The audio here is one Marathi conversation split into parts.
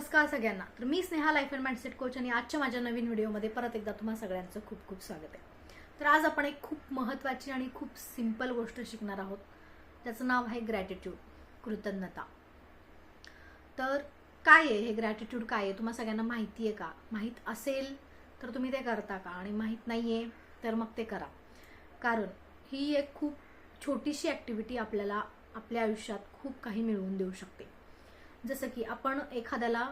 नमस्कार सगळ्यांना. तर मी Sneha life and mindset coach आणि आजच्या माझ्या नवीन व्हिडिओमध्ये परत एकदा तुम्हा सगळ्यांचं खूप खूप स्वागत आहे. तर आज आपण एक खूप महत्त्वाची आणि खूप सिंपल गोष्ट शिकणार आहोत, त्याचं नाव आहे ग्रॅटिट्यूड, कृतज्ञता. तर काय आहे हे ग्रॅटिट्यूड? काय आहे तुम्हा सगळ्यांना माहिती आहे का? माहीत असेल तर तुम्ही ते करता का, आणि माहीत नाही आहे तर मग ते करा. कारण ही एक खूप छोटीशी ॲक्टिव्हिटी आपल्याला आपल्या आयुष्यात खूप काही मिळवून देऊ शकते. जसं की आपण एखाद्याला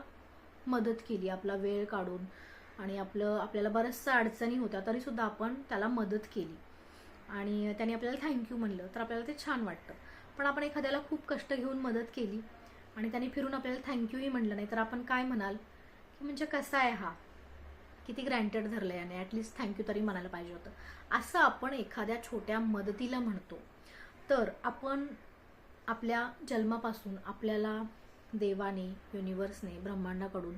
मदत केली, आपला वेळ काढून, आणि आपल्याला बऱ्याचशा अडचणी होत्या तरीसुद्धा आपण त्याला मदत केली आणि त्याने आपल्याला थँक्यू म्हणलं तर आपल्याला ते छान वाटतं. पण आपण एखाद्याला खूप कष्ट घेऊन मदत केली आणि त्याने फिरून आपल्याला थँक्यूही म्हणलं नाही तर आपण काय म्हणाल की म्हणजे कसा आहे हा, किती ग्रँटेड धरलं आहे, आणि ॲटलिस्ट थँक्यू तरी म्हणायला पाहिजे होतं. असं आपण एखाद्या छोट्या मदतीला म्हणतो. तर आपण आपल्या जन्मापासून आपल्याला देवाने, युनिवर्सने, ब्रह्मांडाकडून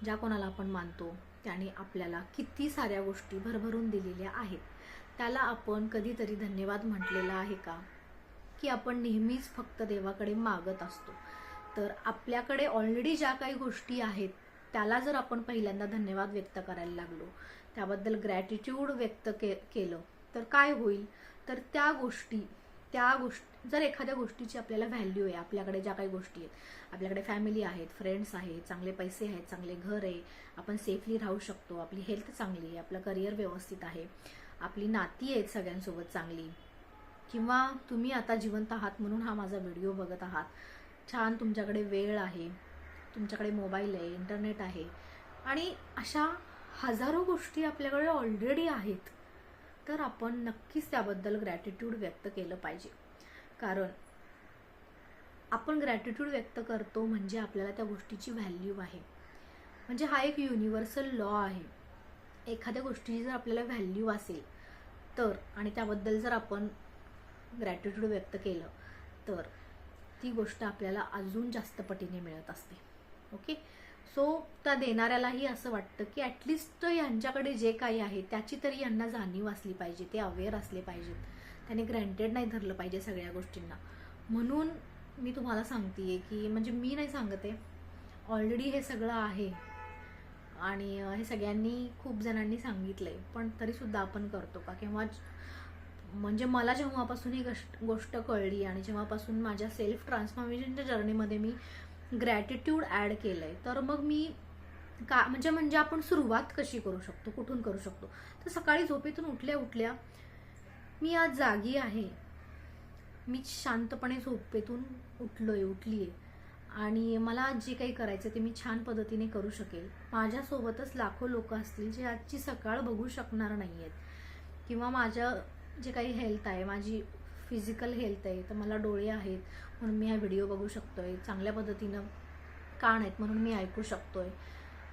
ज्या कोणाला आपण मानतो त्याने आपल्याला किती साऱ्या गोष्टी भरभरून दिलेल्या आहेत. त्याला आपण कधीतरी धन्यवाद म्हटलेला आहे का? की आपण नेहमीच फक्त देवाकडे मागत असतो. तर आपल्याकडे ऑलरेडी ज्या काही गोष्टी आहेत त्याला जर आपण पहिल्यांदा धन्यवाद व्यक्त करायला लागलो, त्याबद्दल ग्रॅटिट्यूड व्यक्त केलं तर काय होईल? तर त्या गोष्टी जर एखाद्या गोष्टीची आपल्याला व्हॅल्यू आहे, आपल्याकडे ज्या काही गोष्टी आहेत, आपल्याकडे फॅमिली आहेत, फ्रेंड्स आहेत, चांगले पैसे आहेत, चांगले घर आहे, आपण सेफली राहू शकतो, आपली हेल्थ चांगली आहे, आपलं करिअर व्यवस्थित आहे, आपली नाती आहेत सगळ्यांसोबत चांगली, किंवा तुम्ही आता जिवंत आहात म्हणून हा माझा व्हिडिओ बघत आहात, छान तुमच्याकडे वेळ आहे, तुमच्याकडे मोबाईल आहे, इंटरनेट आहे, आणि अशा हजारो गोष्टी आपल्याकडे ऑलरेडी आहेत, तर आपण नक्कीच त्याबद्दल ग्रॅटिट्यूड व्यक्त केलं पाहिजे. कारण आपण ग्रॅटिट्यूड व्यक्त करतो म्हणजे आपल्याला त्या गोष्टीची व्हॅल्यू आहे. म्हणजे हा एक युनिव्हर्सल लॉ आहे. एखाद्या गोष्टीची जर आपल्याला व्हॅल्यू असेल तर, आणि त्याबद्दल जर आपण ग्रॅटिट्यूड व्यक्त केलं तर ती गोष्ट आपल्याला अजून जास्त पटीने मिळत असते. ओके, सो त्या देणाऱ्यालाही असं वाटतं की ॲटलिस्ट यांच्याकडे जे काही आहे त्याची तरी यांना जाणीव असली पाहिजे, ते अवेअर असले पाहिजेत, त्याने ग्रँटेड नाही धरलं पाहिजे सगळ्या गोष्टींना. म्हणून मी तुम्हाला सांगते की, म्हणजे मी नाही सांगत आहे, ऑलरेडी हे सगळं आहे आणि हे सगळ्यांनी खूप जणांनी सांगितलं आहे, पण तरीसुद्धा आपण करतो का? किंवा म्हणजे मला जेव्हापासून ही गोष्ट कळली आणि जेव्हापासून माझ्या सेल्फ ट्रान्सफॉर्मेशनच्या जर्नीमध्ये मी ग्रॅटिट्यूड ॲड केलं आहे, तर मग मी म्हणजे आपण सुरुवात कशी करू शकतो, कुठून करू शकतो? तर सकाळी झोपेतून उठल्या मी आज जागी आहे, मी शांतपणे झोपेतून उठली आहे आणि मला आज जे काही करायचं ते मी छान पद्धतीने करू शकेल. माझ्यासोबतच लाखो लोक असतील जे आजची सकाळ बघू शकणार नाही आहेत, किंवा माझं जे काही हेल्थ आहे, माझी फिजिकल हेल्थ आहे, तर मला डोळे आहेत म्हणून मी हा व्हिडिओ बघू शकतोय, चांगल्या पद्धतीनं कान आहेत म्हणून मी ऐकू शकतोय,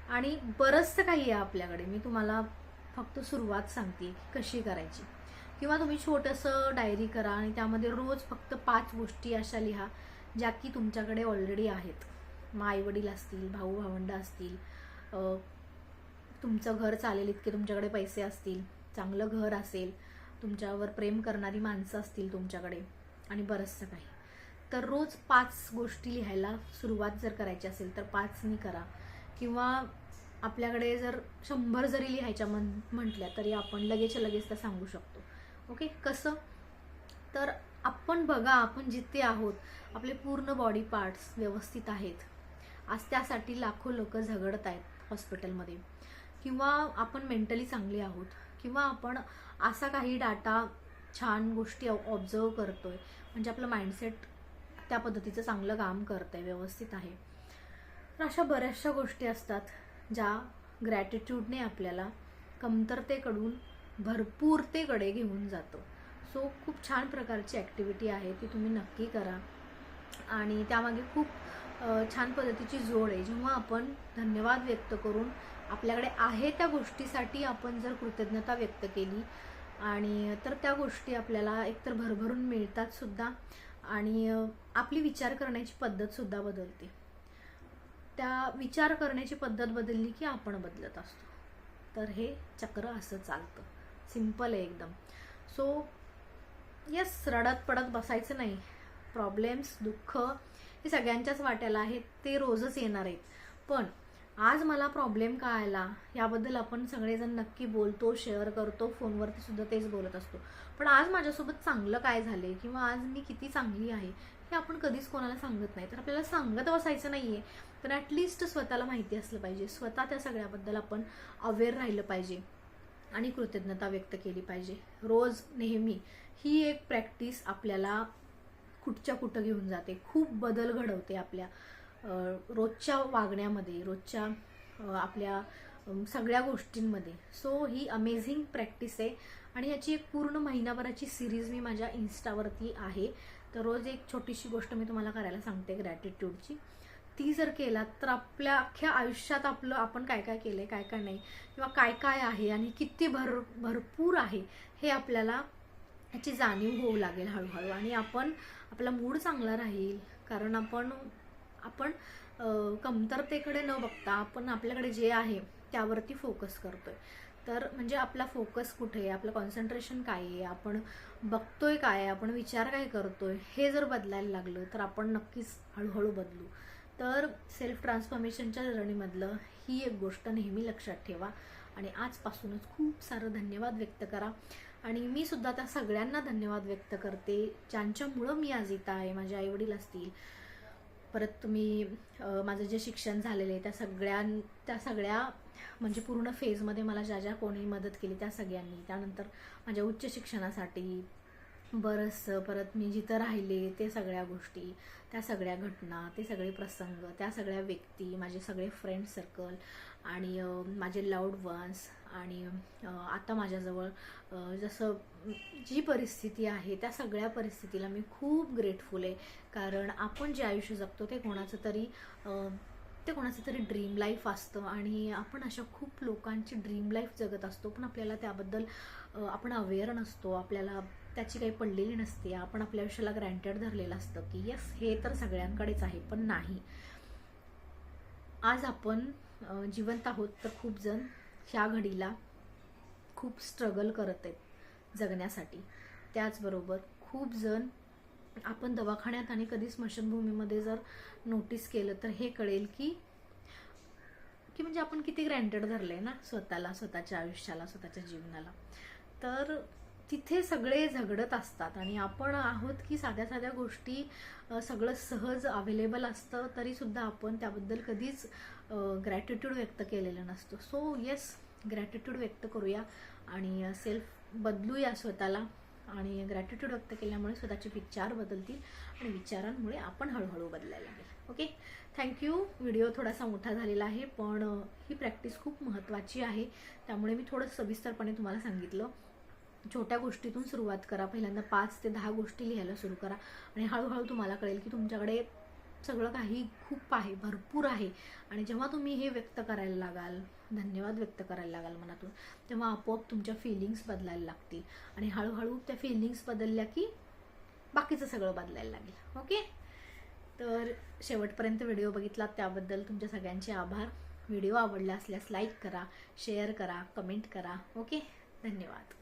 आणि बरंचसं काही आहे आपल्याकडे. मी तुम्हाला फक्त सुरुवात सांगते कशी करायची. किंवा तुम्ही छोटंसं डायरी करा आणि त्यामध्ये रोज फक्त 5 गोष्टी अशा लिहा ज्या की तुमच्याकडे ऑलरेडी आहेत. मग आईवडील असतील, भाऊ भावंड असतील, तुमचं घर चालेल इतके तुमच्याकडे पैसे असतील, चांगलं घर असेल, तुमच्यावर प्रेम करणारी माणसं असतील तुमच्याकडे, आणि बरंचसं काही. तर रोज 5 गोष्टी लिहायला सुरुवात जर करायची असेल तर 5 करा. किंवा आपल्याकडे जर 100 जरी लिहायच्या म्हटल्या तरी आपण लगेच त्या सांगू शकतो. ओके, कसं? तर आपण बघा, आपण जिथे आहोत आपले पूर्ण बॉडी पार्ट्स व्यवस्थित आहेत, आज त्यासाठी लाखो लोक झगडत आहेत हॉस्पिटलमध्ये. किंवा आपण मेंटली चांगली आहोत, किंवा आपण असा काही डाटा, छान गोष्टी ऑब्झर्व करतोय, म्हणजे आपलं माइंडसेट त्या पद्धतीचं चांगलं काम करतंय, व्यवस्थित आहे. तर अशा बऱ्याचशा गोष्टी असतात ज्या ग्रॅटिट्यूडने आपल्याला कमतरतेकडून भरपूरतेकडे घेऊन जातो. सो खूप छान प्रकारची ॲक्टिव्हिटी आहे, ती तुम्ही नक्की करा. आणि त्यामागे खूप छान पद्धतीची जोड आहे. जेव्हा आपण धन्यवाद व्यक्त करून आपल्याकडे आहे त्या गोष्टीसाठी आपण जर कृतज्ञता व्यक्त केली, आणि तर त्या गोष्टी आपल्याला एकतर भरभरून मिळतात सुद्धा, आणि आपली विचार करण्याची पद्धतसुद्धा बदलते. त्या विचार करण्याची पद्धत बदलली की आपण बदलत असतो. तर हे चक्र असं चालतं. सिंपल आहे एकदम. सो येस, रडत पडत बसायचं नाही. प्रॉब्लेम्स, दुःख हे सगळ्यांच्याच वाट्याला आहेत, ते रोजच येणार आहेत. पण आज मला प्रॉब्लेम काय आला याबद्दल आपण सगळेजण नक्की बोलतो, शेअर करतो, फोनवरती सुद्धा तेच बोलत असतो. पण आज माझ्यासोबत चांगलं काय झाले किंवा आज मी किती चांगली आहे हे आपण कधीच कोणाला सांगत नाही. तर आपल्याला सांगत बसायचं नाहीये, तर ॲटलिस्ट स्वतःला माहिती असलं पाहिजे. स्वतः त्या सगळ्याबद्दल आपण अवेअर राहिलं पाहिजे आणि कृतज्ञता व्यक्त केली पाहिजे. रोज नेहमी ही एक प्रॅक्टिस आपल्याला कुठच्या कुठं घेऊन जाते, खूप बदल घडवते आपल्या रोजच्या वागण्यामध्ये, रोजच्या आपल्या सगळ्या गोष्टींमध्ये. सो ही अमेझिंग प्रॅक्टिस आहे आणि याची एक पूर्ण महिनाभराची सिरीज मी माझ्या इन्स्टावरती आहे. तर रोज एक छोटीशी गोष्ट मी तुम्हाला करायला सांगते ग्रॅटिट्यूडची. ती जर केलात तर आपल्या अख्ख्या आयुष्यात आपण काय काय केलंय, काय काय नाही, किंवा काय काय आहे आणि किती भरपूर आहे हे आपल्याला याची जाणीव होऊ लागेल हळूहळू. आणि आपला मूड चांगला राहील, कारण आपण कमतरतेकडे न बघता आपण आपल्याकडे जे आहे त्यावरती फोकस करतोय. तर म्हणजे आपला फोकस कुठे आहे, आपलं कॉन्सन्ट्रेशन काय आहे, आपण बघतोय काय, आपण विचार काय करतोय, हे जर बदलायला लागलं तर आपण नक्कीच हळूहळू बदलू. तर सेल्फ ट्रान्सफॉर्मेशनच्या जर्नीमधलं ही एक गोष्ट नेहमी लक्षात ठेवा आणि आजपासूनच खूप सारं धन्यवाद व्यक्त करा. आणि मी सुद्धा त्या सगळ्यांना धन्यवाद व्यक्त करते ज्यांच्यामुळं मी आज इथं आहे. माझे आईवडील असतील, परत तुम्ही माझं जे शिक्षण झालेलं आहे त्या सगळ्या म्हणजे पूर्ण फेजमध्ये मला ज्या कोणी मदत केली त्या सगळ्यांनी, त्यानंतर माझ्या उच्च शिक्षणासाठी बरंचसं, परत मी जिथं राहिले ते सगळ्या गोष्टी, त्या सगळ्या घटना, ते सगळे प्रसंग, त्या सगळ्या व्यक्ती, माझे सगळे फ्रेंड सर्कल आणि माझे लव्ड वन्स. आणि आता माझ्याजवळ जसं जी परिस्थिती आहे त्या सगळ्या परिस्थितीला मी खूप ग्रेटफुल आहे. कारण आपण जे आयुष्य जगतो ते कोणाचं तरी ड्रीम लाईफ असतं आणि आपण अशा खूप लोकांची ड्रीम लाईफ जगत असतो, पण आपल्याला त्याबद्दल आपण अवेअर नसतो, आपल्याला त्याची काही पडलेली नसते. आपण आपल्या आयुष्याला ग्रँटेड धरलेलं असतं की येस हे तर सगळ्यांकडेच आहे, पण नाही. आज आपण जिवंत आहोत तर खूप जण ह्या घडीला खूप स्ट्रगल करत आहेत जगण्यासाठी. त्याचबरोबर खूप जण आपण दवाखान्यात आणि कधी स्मशानभूमीमध्ये जर नोटीस केलं तर हे कळेल की म्हणजे आपण किती ग्रँटेड धरलंय ना स्वतःला, स्वतःच्या आयुष्याला, स्वतःच्या जीवनाला. तर तिथे सगळे झगडत असतात आणि आपण आहोत की साध्या साध्या गोष्टी सगळं सहज अवेलेबल असतं तरी सुद्धा आपण त्याबद्दल कधीच ग्रॅटिट्यूड व्यक्त केलेलं नसतं. सो येस, ग्रॅटिट्यूड व्यक्त करूया आणि सेल्फ बदलूया स्वतःला. आणि ग्रॅटिट्यूड व्यक्त केल्यामुळे स्वतःचे विचार बदलतील आणि विचारांमुळे आपण हळूहळू बदलायला लागेल. Okay, thank you. व्हिडिओ थोडासा मोठा झालेला आहे, पण ही प्रॅक्टिस खूप महत्त्वाची आहे, त्यामुळे मी थोडं सविस्तरपणे तुम्हाला सांगितलं. छोट्या गोष्टीतून सुरुवात करा. पहिल्यांदा 5 ते 10 गोष्टी लिहायला सुरू करा आणि हळूहळू तुम्हाला कळेल की तुमच्याकडे सगळं काही खूप आहे, भरपूर आहे. आणि जेव्हा तुम्ही हे व्यक्त करायला लागाल, धन्यवाद व्यक्त करायला लागाल मनातून, तेव्हा आपोआप तुमच्या फिलिंग्स बदलायला लागतील आणि हळूहळू त्या फिलिंग्स बदलल्या की बाकीचं सगळं बदलायला लागेल. ओके, तर शेवटपर्यंत व्हिडिओ बघितला त्याबद्दल तुमच्या सगळ्यांचे आभार. व्हिडिओ आवडला असल्यास लाईक करा, शेअर करा, कमेंट करा. ओके, धन्यवाद.